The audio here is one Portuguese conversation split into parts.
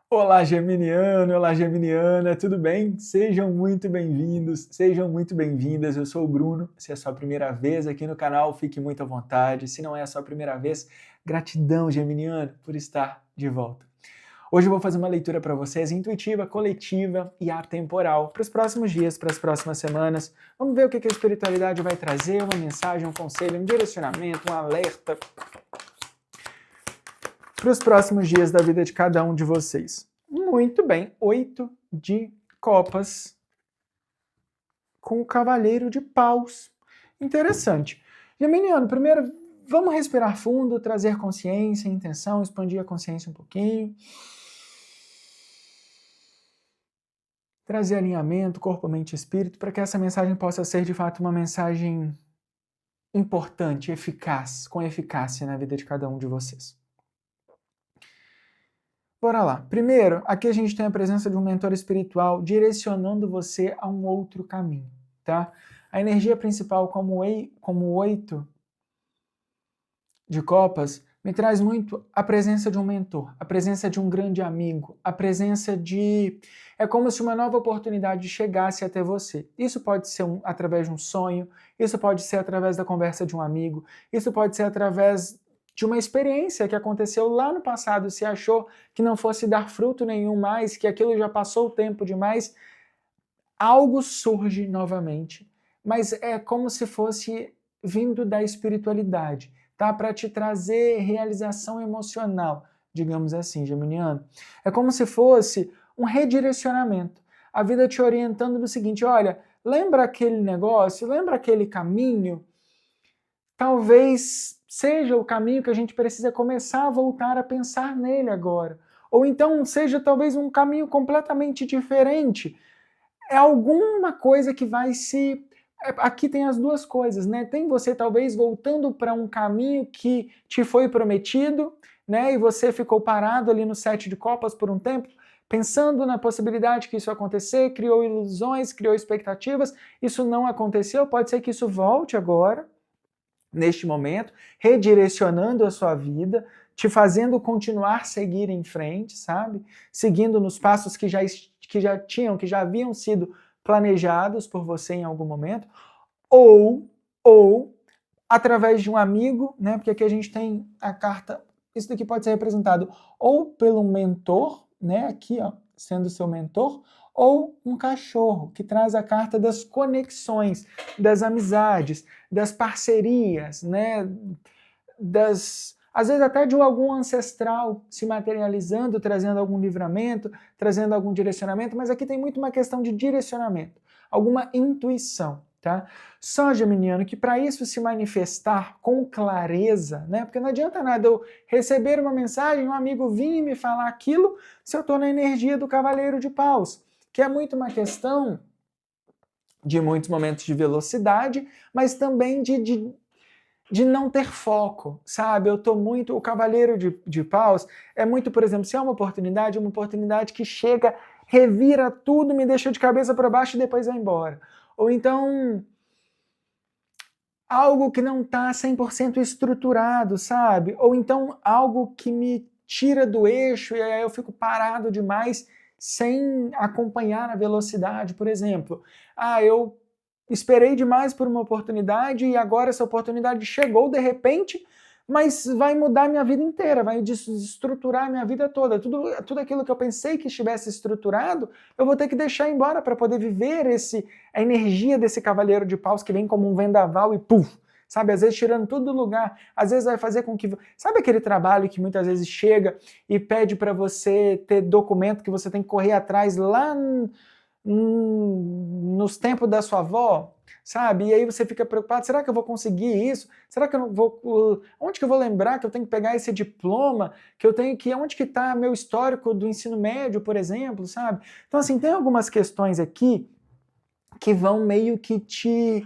Olá, Geminiano, olá, Geminiana, tudo bem? Sejam muito bem-vindos, sejam muito bem-vindas. Eu sou o Bruno. Se é a sua primeira vez aqui no canal, fique muito à vontade. Se não é a sua primeira vez, gratidão, Geminiano, por estar de volta. Hoje eu vou fazer uma leitura para vocês intuitiva, coletiva e atemporal para os próximos dias, para as próximas semanas. Vamos ver o que a espiritualidade vai trazer, uma mensagem, um conselho, um direcionamento, um alerta para os próximos dias da vida de cada um de vocês. Muito bem, 8 de copas com o cavaleiro de paus. Interessante. Geminiano, primeiro vamos respirar fundo, trazer consciência, intenção, expandir a consciência um pouquinho. Trazer alinhamento, corpo, mente e espírito, para que essa mensagem possa ser de fato uma mensagem importante, eficaz, com eficácia na vida de cada um de vocês. Bora lá. Primeiro, aqui a gente tem a presença de um mentor espiritual direcionando você a um outro caminho, tá? A energia principal como 8 de copas me traz muito a presença de um mentor, a presença de um grande amigo, a presença de... É como se uma nova oportunidade chegasse até você. Isso pode ser através de um sonho, isso pode ser através da conversa de um amigo, isso pode ser através de uma experiência que aconteceu lá no passado, se achou que não fosse dar fruto nenhum mais, que aquilo já passou o tempo demais, algo surge novamente, mas é como se fosse vindo da espiritualidade, tá? Para te trazer realização emocional, digamos assim, geminiano. É como se fosse um redirecionamento. A vida te orientando no seguinte, olha, lembra aquele negócio, lembra aquele caminho? Talvez seja o caminho que a gente precisa começar a voltar a pensar nele agora. Ou então seja talvez um caminho completamente diferente. É alguma coisa que vai se... Aqui tem as duas coisas, né? Tem você talvez voltando para um caminho que te foi prometido, né? E você ficou parado ali no 7 de copas por um tempo, pensando na possibilidade que isso acontecer, criou ilusões, criou expectativas, isso não aconteceu, pode ser que isso volte agora, neste momento, redirecionando a sua vida, te fazendo continuar a seguir em frente, sabe? Seguindo nos passos que já haviam sido planejados por você em algum momento, ou através de um amigo, né? Porque aqui a gente tem a carta, isso daqui pode ser representado ou pelo mentor, né? Aqui, ó, sendo seu mentor, ou um cachorro, que traz a carta das conexões, das amizades, das parcerias, né? Às vezes até de algum ancestral se materializando, trazendo algum livramento, trazendo algum direcionamento, mas aqui tem muito uma questão de direcionamento, alguma intuição, tá? Só, geminiano, que para isso se manifestar com clareza, né? Porque não adianta nada eu receber uma mensagem, um amigo vir me falar aquilo, se eu estou na energia do cavaleiro de paus, que é muito uma questão de muitos momentos de velocidade, mas também de não ter foco, sabe? Eu tô muito... O cavaleiro de paus é muito, por exemplo, se é uma oportunidade que chega, revira tudo, me deixa de cabeça para baixo e depois vai embora. Ou então, algo que não tá 100% estruturado, sabe? Ou então, algo que me tira do eixo e aí eu fico parado demais sem acompanhar a velocidade, por exemplo. Eu esperei demais por uma oportunidade e agora essa oportunidade chegou de repente, mas vai mudar minha vida inteira, vai desestruturar minha vida toda. Tudo aquilo que eu pensei que estivesse estruturado, eu vou ter que deixar embora para poder viver a energia desse cavaleiro de paus que vem como um vendaval e puf, sabe? Às vezes tirando tudo do lugar, às vezes vai fazer com que... Sabe aquele trabalho que muitas vezes chega e pede para você ter documento que você tem que correr atrás lá nos tempos da sua avó, sabe? E aí você fica preocupado, será que eu vou conseguir isso? Será que eu não vou... Onde que eu vou lembrar que eu tenho que pegar esse diploma? Que eu tenho que... Onde que está meu histórico do ensino médio, por exemplo, sabe? Então, assim, tem algumas questões aqui que vão meio que te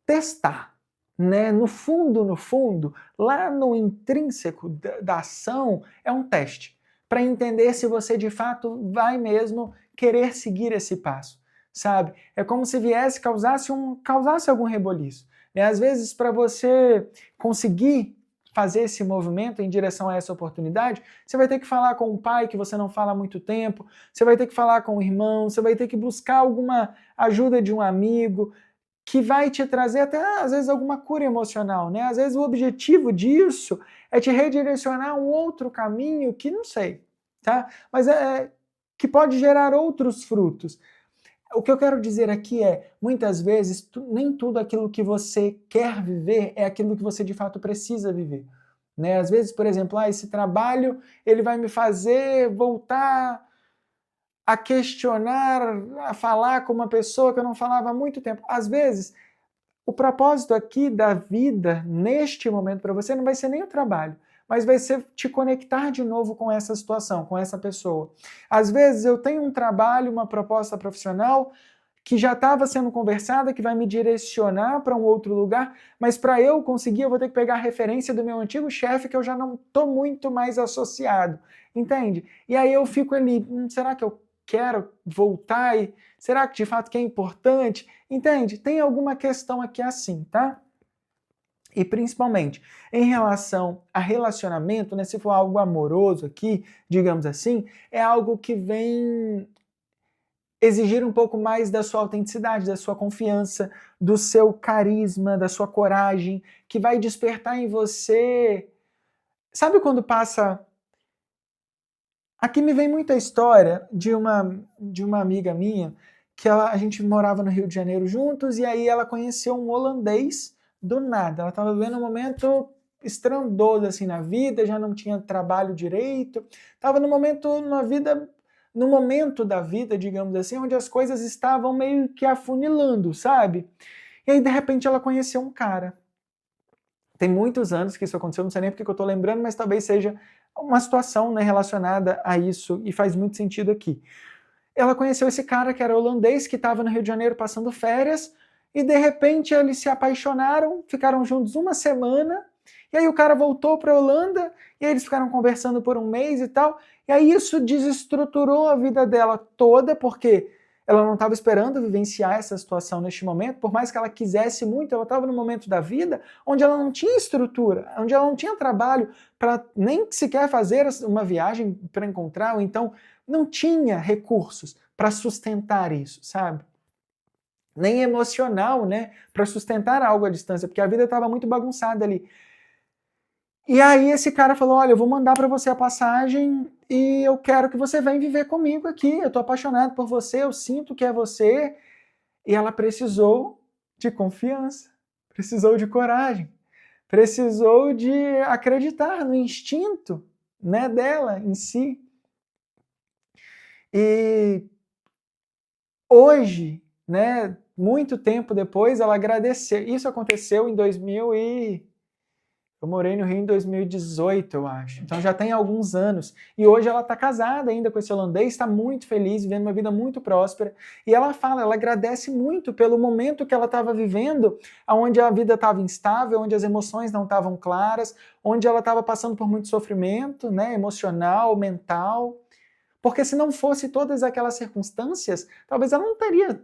testar, né? No fundo, lá no intrínseco da ação, é um teste para entender se você de fato vai mesmo querer seguir esse passo, sabe? É como se causasse algum reboliço, né? Às vezes, para você conseguir fazer esse movimento em direção a essa oportunidade, você vai ter que falar com o pai que você não fala há muito tempo, você vai ter que falar com o irmão, você vai ter que buscar alguma ajuda de um amigo, que vai te trazer até, às vezes, alguma cura emocional, né? Às vezes o objetivo disso é te redirecionar a um outro caminho que não sei, tá? Mas que pode gerar outros frutos. O que eu quero dizer aqui é, muitas vezes, nem tudo aquilo que você quer viver é aquilo que você de fato precisa viver. Né? Às vezes, por exemplo, esse trabalho ele vai me fazer voltar a questionar, a falar com uma pessoa que eu não falava há muito tempo. Às vezes, o propósito aqui da vida, neste momento para você, não vai ser nem o trabalho, mas vai ser te conectar de novo com essa situação, com essa pessoa. Às vezes eu tenho um trabalho, uma proposta profissional que já estava sendo conversada, que vai me direcionar para um outro lugar, mas para eu conseguir, eu vou ter que pegar a referência do meu antigo chefe, que eu já não estou muito mais associado, entende? E aí eu fico ali, será que eu quero voltar? E será que de fato que é importante? Entende? Tem alguma questão aqui assim, tá? E principalmente em relação a relacionamento, né, se for algo amoroso aqui, digamos assim, é algo que vem exigir um pouco mais da sua autenticidade, da sua confiança, do seu carisma, da sua coragem, que vai despertar em você. Sabe quando passa. Aqui me vem muita história de uma amiga minha, que a gente morava no Rio de Janeiro juntos, e aí ela conheceu um holandês do nada. Ela estava vivendo um momento estrondoso assim na vida, já não tinha trabalho direito, estava no momento da vida, digamos assim, onde as coisas estavam meio que afunilando, sabe? E aí, de repente, ela conheceu um cara. Tem muitos anos que isso aconteceu, não sei nem porque que eu estou lembrando, mas talvez seja uma situação, né, relacionada a isso, e faz muito sentido aqui. Ela conheceu esse cara que era holandês, que estava no Rio de Janeiro passando férias, e de repente eles se apaixonaram, ficaram juntos uma semana, e aí o cara voltou para a Holanda, e aí eles ficaram conversando por um mês e tal, e aí isso desestruturou a vida dela toda, porque ela não estava esperando vivenciar essa situação neste momento, por mais que ela quisesse muito, ela estava no momento da vida onde ela não tinha estrutura, onde ela não tinha trabalho para nem sequer fazer uma viagem para encontrar, ou então não tinha recursos para sustentar isso, sabe? Nem emocional, né, para sustentar algo à distância, porque a vida estava muito bagunçada ali. E aí esse cara falou, olha, eu vou mandar para você a passagem e eu quero que você venha viver comigo aqui, eu tô apaixonado por você, eu sinto que é você. E ela precisou de confiança, precisou de coragem, precisou de acreditar no instinto, né, dela em si. E hoje, né, muito tempo depois, ela agradeceu. Isso aconteceu em 2000 e... Eu morei no Rio em 2018, eu acho. Então já tem alguns anos. E hoje ela está casada ainda com esse holandês, está muito feliz, vivendo uma vida muito próspera. E ela fala, ela agradece muito pelo momento que ela estava vivendo, onde a vida estava instável, onde as emoções não estavam claras, onde ela estava passando por muito sofrimento, né, emocional, mental. Porque se não fosse todas aquelas circunstâncias, talvez ela não teria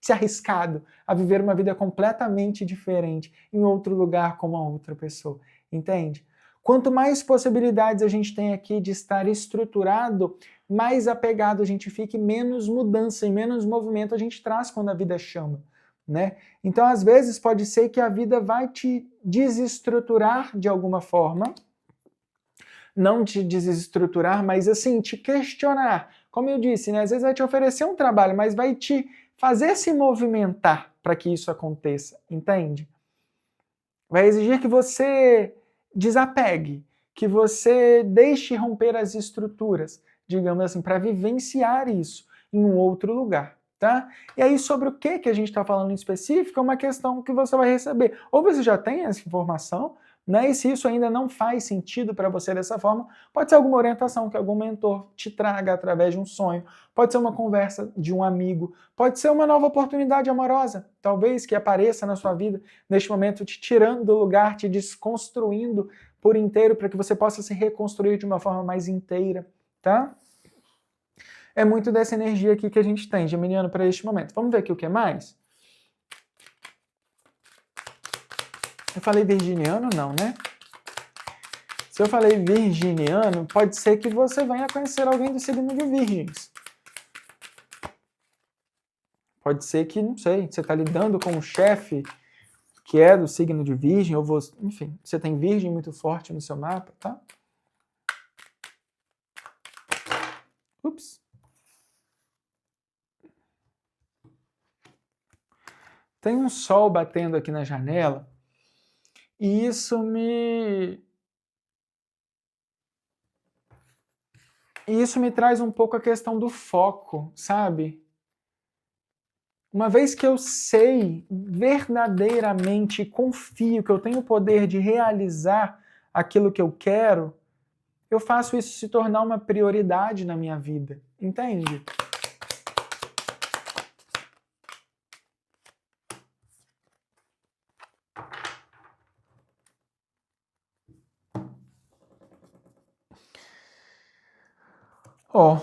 se arriscado a viver uma vida completamente diferente em outro lugar com uma outra pessoa, entende? Quanto mais possibilidades a gente tem aqui de estar estruturado, mais apegado a gente fica e menos mudança e menos movimento a gente traz quando a vida chama, né? Então, às vezes, pode ser que a vida vai te desestruturar de alguma forma, não te desestruturar, mas assim, te questionar. Como eu disse, né? Às vezes vai te oferecer um trabalho, mas vai te fazer se movimentar para que isso aconteça, entende? Vai exigir que você desapegue, que você deixe romper as estruturas, digamos assim, para vivenciar isso em um outro lugar, tá? E aí sobre o que a gente está falando em específico é uma questão que você vai receber. Ou você já tem essa informação, né? E se isso ainda não faz sentido para você dessa forma, pode ser alguma orientação que algum mentor te traga através de um sonho, pode ser uma conversa de um amigo, pode ser uma nova oportunidade amorosa, talvez que apareça na sua vida neste momento, te tirando do lugar, te desconstruindo por inteiro para que você possa se reconstruir de uma forma mais inteira, tá? É muito dessa energia aqui que a gente tem, geminiano, para este momento. Vamos ver aqui o que mais? Eu falei virginiano? Não, né? Se eu falei virginiano, pode ser que você venha conhecer alguém do signo de Virgens. Pode ser que, não sei, você está lidando com um chefe que é do signo de Virgem, ou você, enfim, você tem Virgem muito forte no seu mapa, tá? Ups. Tem um sol batendo aqui na janela e isso me traz um pouco a questão do foco, sabe? Uma vez que eu sei verdadeiramente, confio que eu tenho o poder de realizar aquilo que eu quero, eu faço isso se tornar uma prioridade na minha vida, entende?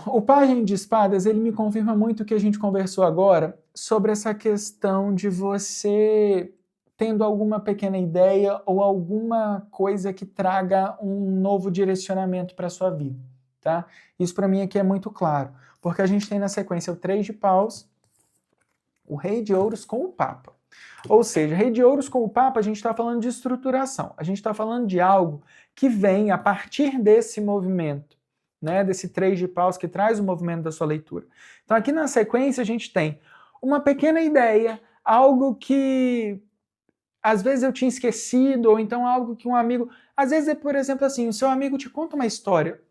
O Pajem de Espadas, ele me confirma muito o que a gente conversou agora sobre essa questão de você tendo alguma pequena ideia ou alguma coisa que traga um novo direcionamento para a sua vida, tá? Isso para mim aqui é muito claro, porque a gente tem na sequência o 3 de paus, o Rei de Ouros com o Papa. Ou seja, Rei de Ouros com o Papa, a gente está falando de estruturação, a gente está falando de algo que vem a partir desse movimento, né, desse 3 de paus que traz o movimento da sua leitura. Então aqui na sequência a gente tem uma pequena ideia, algo que às vezes eu tinha esquecido, ou então algo que um amigo... Às vezes é, por exemplo, assim, o seu amigo te conta uma história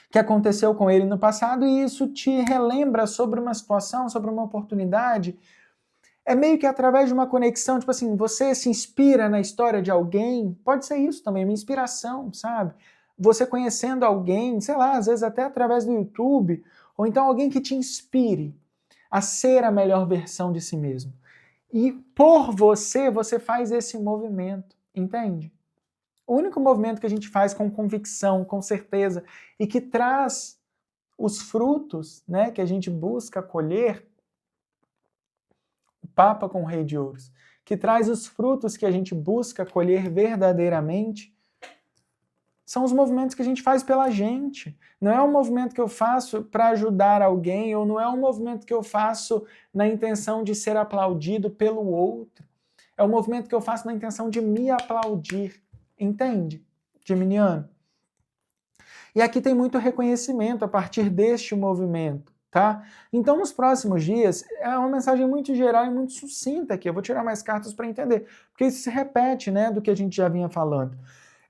que aconteceu com ele no passado e isso te relembra sobre uma situação, sobre uma oportunidade. É meio que através de uma conexão, tipo assim, você se inspira na história de alguém, pode ser isso também, uma inspiração, sabe? Você conhecendo alguém, sei lá, às vezes até através do YouTube, ou então alguém que te inspire a ser a melhor versão de si mesmo. E por você, você faz esse movimento, entende? O único movimento que a gente faz com convicção, com certeza, e que traz os frutos, né, que a gente busca colher, o Papa com o Rei de Ouros, que traz os frutos que a gente busca colher verdadeiramente, são os movimentos que a gente faz pela gente. Não é um movimento que eu faço para ajudar alguém, ou não é um movimento que eu faço na intenção de ser aplaudido pelo outro. É um movimento que eu faço na intenção de me aplaudir. Entende, geminiano? E aqui tem muito reconhecimento a partir deste movimento, tá? Então, nos próximos dias, é uma mensagem muito geral e muito sucinta aqui. Eu vou tirar mais cartas para entender, porque isso se repete, né, do que a gente já vinha falando.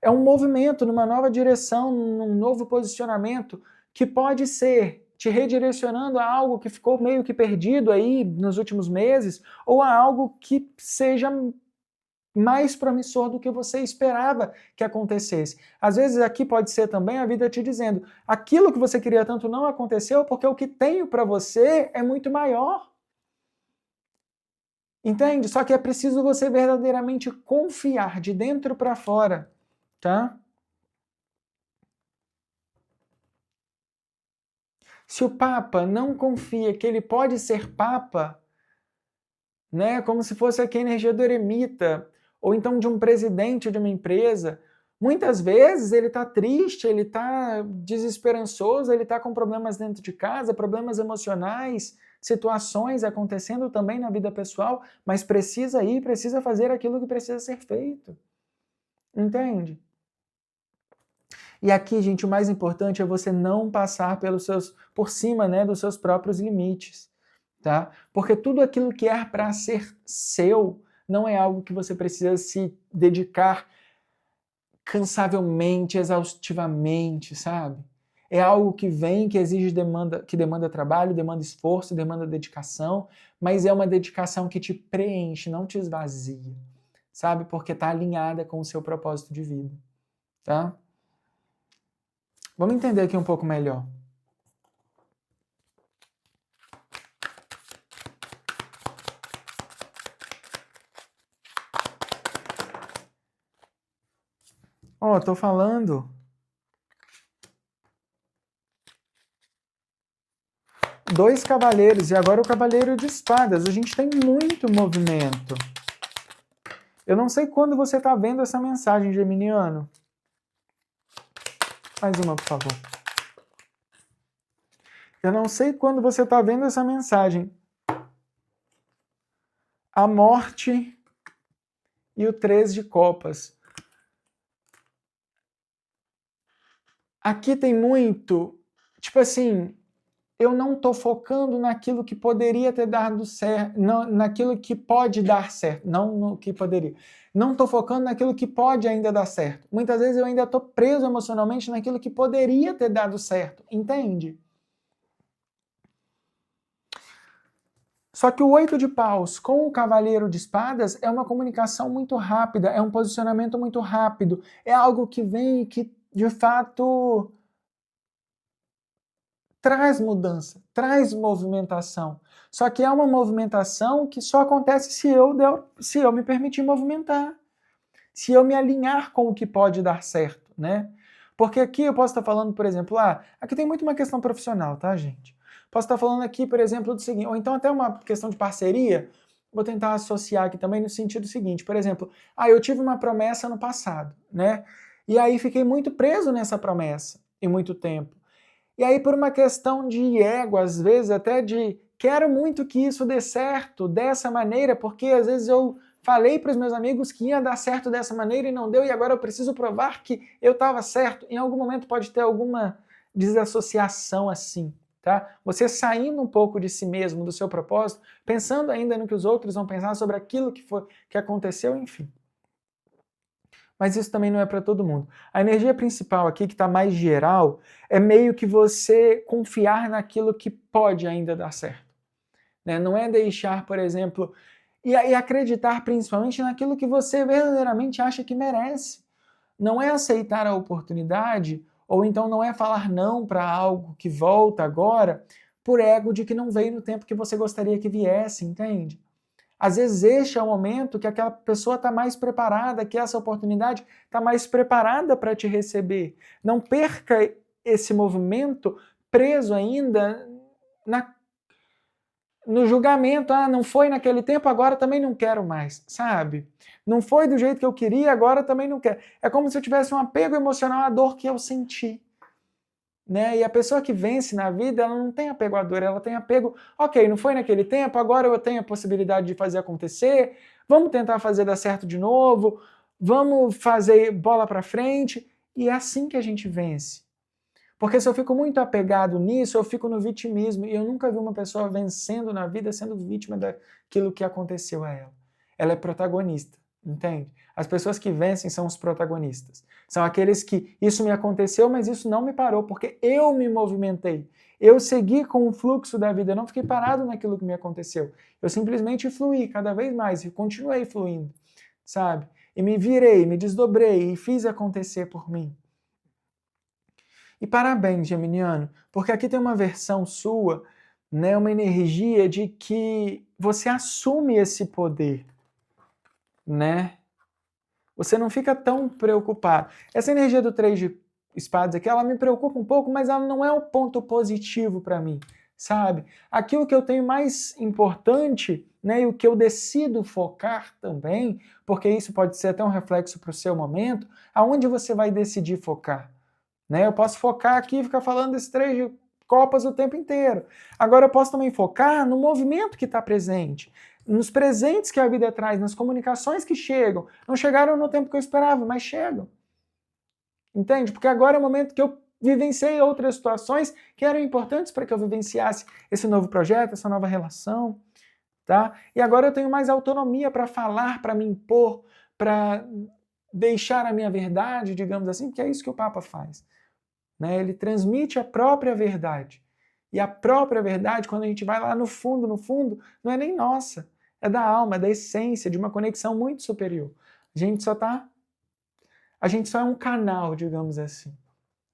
É um movimento numa nova direção, num novo posicionamento, que pode ser te redirecionando a algo que ficou meio que perdido aí nos últimos meses, ou a algo que seja mais promissor do que você esperava que acontecesse. Às vezes aqui pode ser também a vida te dizendo, aquilo que você queria tanto não aconteceu porque o que tenho para você é muito maior. Entende? Só que é preciso você verdadeiramente confiar de dentro para fora, tá? Se o Papa não confia que ele pode ser Papa, né, como se fosse aqui a energia do eremita, ou então de um presidente de uma empresa, muitas vezes ele está triste, ele está desesperançoso, ele está com problemas dentro de casa, problemas emocionais, situações acontecendo também na vida pessoal, mas precisa ir, precisa fazer aquilo que precisa ser feito. Entende? E aqui, gente, o mais importante é você não passar por cima, né, dos seus próprios limites, tá? Porque tudo aquilo que é para ser seu não é algo que você precisa se dedicar cansavelmente, exaustivamente, sabe? É algo que vem, que exige que demanda trabalho, demanda esforço, demanda dedicação, mas é uma dedicação que te preenche, não te esvazia, sabe? Porque está alinhada com o seu propósito de vida, tá? Vamos entender aqui um pouco melhor. Tô falando. Dois cavaleiros e agora o cavaleiro de espadas. A gente tem muito movimento. Eu não sei quando você está vendo essa mensagem, geminiano. Mais uma, por favor. Eu não sei quando você está vendo essa mensagem. A morte e o 3 de copas. Aqui tem muito, tipo assim, eu não estou focando naquilo que poderia ter dado certo, naquilo que pode dar certo, não no que poderia. Não estou focando naquilo que pode ainda dar certo. Muitas vezes eu ainda estou preso emocionalmente naquilo que poderia ter dado certo, entende? Só que o 8 de paus com o cavaleiro de espadas é uma comunicação muito rápida, é um posicionamento muito rápido, é algo que vem e que, de fato, traz mudança, traz movimentação. Só que é uma movimentação que só acontece se eu me permitir movimentar, se eu me alinhar com o que pode dar certo, né? Porque aqui eu posso estar falando, por exemplo, aqui tem muito uma questão profissional, tá, gente? Posso estar falando aqui, por exemplo, do seguinte, ou então até uma questão de parceria, vou tentar associar aqui também no sentido seguinte, por exemplo, eu tive uma promessa no passado, né? E aí fiquei muito preso nessa promessa em muito tempo. E aí, por uma questão de ego, às vezes até de quero muito que isso dê certo dessa maneira, porque às vezes eu falei para os meus amigos que ia dar certo dessa maneira e não deu, e agora eu preciso provar que eu estava certo. Em algum momento pode ter alguma desassociação assim, tá? Você saindo um pouco de si mesmo, do seu propósito, pensando ainda no que os outros vão pensar sobre aquilo que aconteceu, enfim. Mas isso também não é para todo mundo. A energia principal aqui, que está mais geral, é meio que você confiar naquilo que pode ainda dar certo. Né? Não é deixar, por exemplo, e acreditar principalmente naquilo que você verdadeiramente acha que merece. Não é aceitar a oportunidade, ou então não é falar não para algo que volta agora, por ego de que não veio no tempo que você gostaria que viesse, entende? Às vezes este é o momento que aquela pessoa está mais preparada, que essa oportunidade está mais preparada para te receber. Não perca esse movimento preso ainda no julgamento. Não foi naquele tempo, agora também não quero mais, sabe? Não foi do jeito que eu queria, agora também não quero. É como se eu tivesse um apego emocional à dor que eu senti. Né? E a pessoa que vence na vida, ela não tem apego à dor, ela tem apego, ok, não foi naquele tempo, agora eu tenho a possibilidade de fazer acontecer, vamos tentar fazer dar certo de novo, vamos fazer bola para frente, e é assim que a gente vence. Porque se eu fico muito apegado nisso, eu fico no vitimismo, e eu nunca vi uma pessoa vencendo na vida sendo vítima daquilo que aconteceu a ela. Ela é protagonista, entende? As pessoas que vencem são os protagonistas. São aqueles que isso me aconteceu, mas isso não me parou, porque eu me movimentei. Eu segui com o fluxo da vida, eu não fiquei parado naquilo que me aconteceu. Eu simplesmente fluí cada vez mais e continuei fluindo, sabe? E me virei, me desdobrei e fiz acontecer por mim. E parabéns, geminiano, porque aqui tem uma versão sua, né, uma energia de que você assume esse poder, né? Você não fica tão preocupado. Essa energia do 3 de espadas aqui, ela me preocupa um pouco, mas ela não é o ponto positivo para mim, sabe? Aquilo que eu tenho mais importante, né, e o que eu decido focar também, porque isso pode ser até um reflexo para o seu momento, aonde você vai decidir focar. Né? Eu posso focar aqui e ficar falando desses 3 de copas o tempo inteiro. Agora eu posso também focar no movimento que está presente, nos presentes que a vida traz, nas comunicações que chegam. Não chegaram no tempo que eu esperava, mas chegam. Entende? Porque agora é o momento que eu vivenciei outras situações que eram importantes para que eu vivenciasse esse novo projeto, essa nova relação. Tá? E agora eu tenho mais autonomia para falar, para me impor, para deixar a minha verdade, digamos assim, porque é isso que o Papa faz. Né? Ele transmite a própria verdade. E a própria verdade, quando a gente vai lá no fundo, não é nem nossa. É da alma, é da essência, de uma conexão muito superior. A gente só é um canal, digamos assim.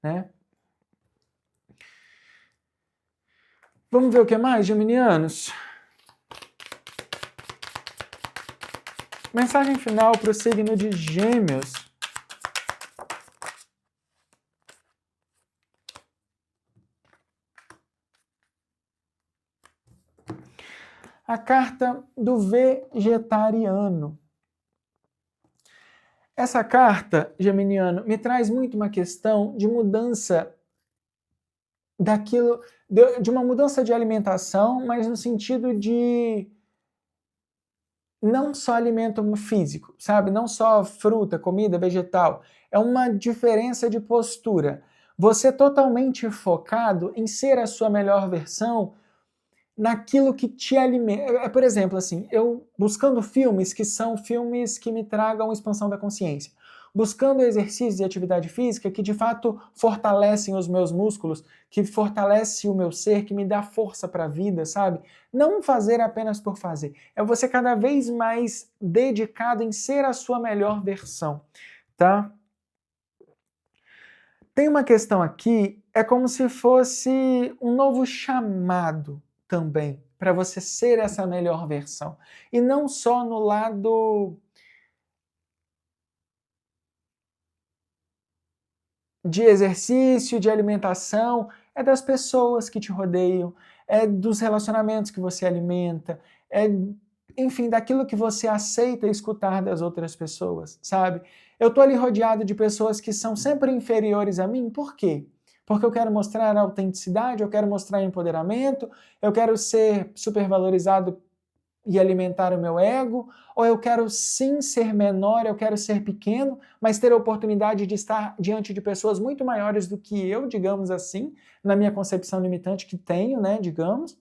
Né? Vamos ver o que mais, geminianos? Mensagem final para o signo de Gêmeos. A carta do vegetariano. Essa carta, geminiano, me traz muito uma questão de mudança daquilo, de uma mudança de alimentação, mas no sentido de não só alimento físico, sabe? Não só fruta, comida, vegetal. É uma diferença de postura. Você totalmente focado em ser a sua melhor versão naquilo que te alimenta. Por exemplo, assim, eu buscando filmes que são filmes que me tragam expansão da consciência. Buscando exercícios e atividade física que de fato fortalecem os meus músculos, que fortalece o meu ser, que me dá força para a vida, sabe? Não fazer apenas por fazer. É você cada vez mais dedicado em ser a sua melhor versão, tá? Tem uma questão aqui, é como se fosse um novo chamado também, para você ser essa melhor versão. E não só no lado de exercício, de alimentação, é das pessoas que te rodeiam, é dos relacionamentos que você alimenta, é, enfim, daquilo que você aceita escutar das outras pessoas, sabe? Eu tô ali rodeado de pessoas que são sempre inferiores a mim, por quê? Porque eu quero mostrar autenticidade, eu quero mostrar empoderamento, eu quero ser supervalorizado e alimentar o meu ego, ou eu quero sim ser menor, eu quero ser pequeno, mas ter a oportunidade de estar diante de pessoas muito maiores do que eu, digamos assim, na minha concepção limitante que tenho, né, digamos.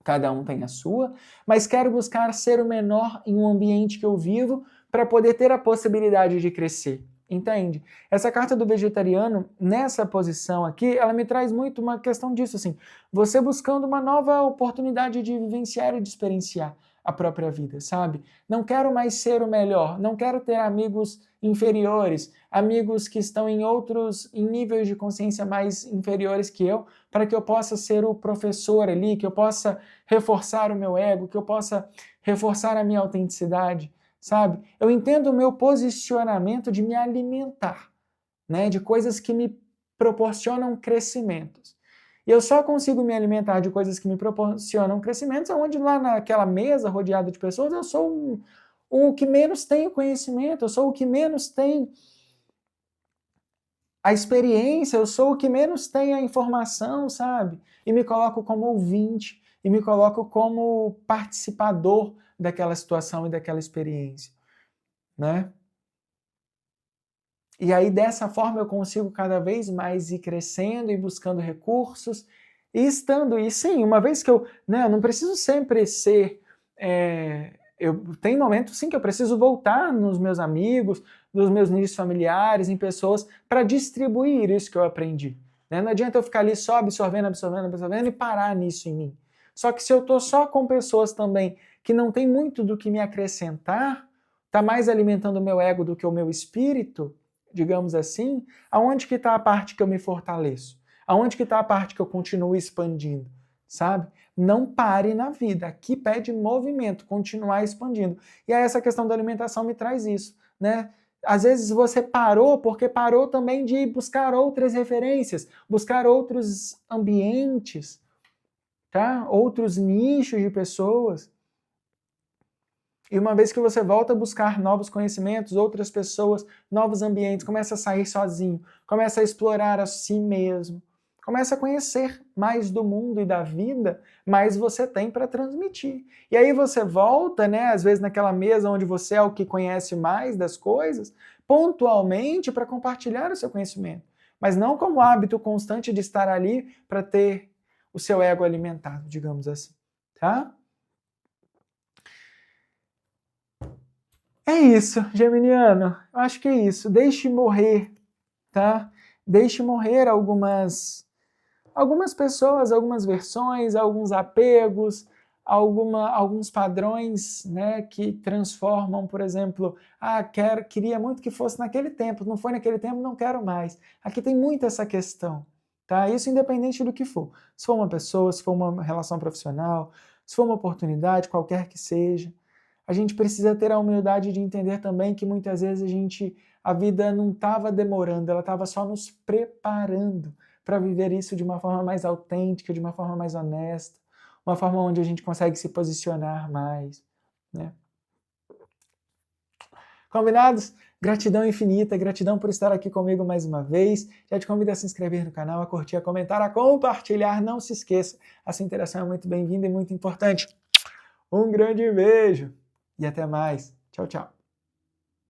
Cada um tem a sua, mas quero buscar ser o menor em um ambiente que eu vivo para poder ter a possibilidade de crescer. Entende? Essa carta do vegetariano, nessa posição aqui, ela me traz muito uma questão disso, assim, você buscando uma nova oportunidade de vivenciar e de experienciar a própria vida, sabe? Não quero mais ser o melhor, não quero ter amigos inferiores, amigos que estão em níveis de consciência mais inferiores que eu, para que eu possa ser o professor ali, que eu possa reforçar o meu ego, que eu possa reforçar a minha autenticidade, sabe? Eu entendo o meu posicionamento de me alimentar, né, de coisas que me proporcionam crescimentos. E eu só consigo me alimentar de coisas que me proporcionam crescimentos onde lá naquela mesa rodeada de pessoas eu sou o que menos tem conhecimento, eu sou o que menos tem a experiência, eu sou o que menos tem a informação, sabe? E me coloco como ouvinte, e me coloco como participador daquela situação e daquela experiência, né? E aí dessa forma eu consigo cada vez mais ir crescendo e buscando recursos e estando, e sim, uma vez que eu não preciso sempre ser, tem momentos sim que eu preciso voltar nos meus amigos, nos meus nichos familiares, em pessoas, para distribuir isso que eu aprendi. Né? Não adianta eu ficar ali só absorvendo e parar nisso em mim. Só que se eu estou só com pessoas também que não tem muito do que me acrescentar, está mais alimentando o meu ego do que o meu espírito, digamos assim, aonde que está a parte que eu me fortaleço? Aonde que está a parte que eu continuo expandindo? Sabe? Não pare na vida. Aqui pede movimento, continuar expandindo. E aí essa questão da alimentação me traz isso, né? Às vezes você parou porque parou também de buscar outras referências, buscar outros ambientes, tá? Outros nichos de pessoas. E uma vez que você volta a buscar novos conhecimentos, outras pessoas, novos ambientes, começa a sair sozinho, começa a explorar a si mesmo, começa a conhecer mais do mundo e da vida, mais você tem para transmitir. E aí você volta, né, às vezes naquela mesa onde você é o que conhece mais das coisas, pontualmente para compartilhar o seu conhecimento, mas não como hábito constante de estar ali para ter o seu ego alimentado, digamos assim, tá? É isso, Geminiano. Eu acho que é isso. Deixe morrer, tá? Deixe morrer algumas pessoas, algumas versões, alguns apegos, alguns padrões, né, que transformam, por exemplo, queria muito que fosse naquele tempo, não foi naquele tempo, não quero mais. Aqui tem muito essa questão, tá? Isso independente do que for. Se for uma pessoa, se for uma relação profissional, se for uma oportunidade, qualquer que seja. A gente precisa ter a humildade de entender também que muitas vezes a vida não estava demorando, ela estava só nos preparando para viver isso de uma forma mais autêntica, de uma forma mais honesta, uma forma onde a gente consegue se posicionar mais, né? Combinados? Gratidão infinita, gratidão por estar aqui comigo mais uma vez. Já te convido a se inscrever no canal, a curtir, a comentar, a compartilhar. Não se esqueça, essa interação é muito bem-vinda e muito importante. Um grande beijo e até mais. Tchau, tchau.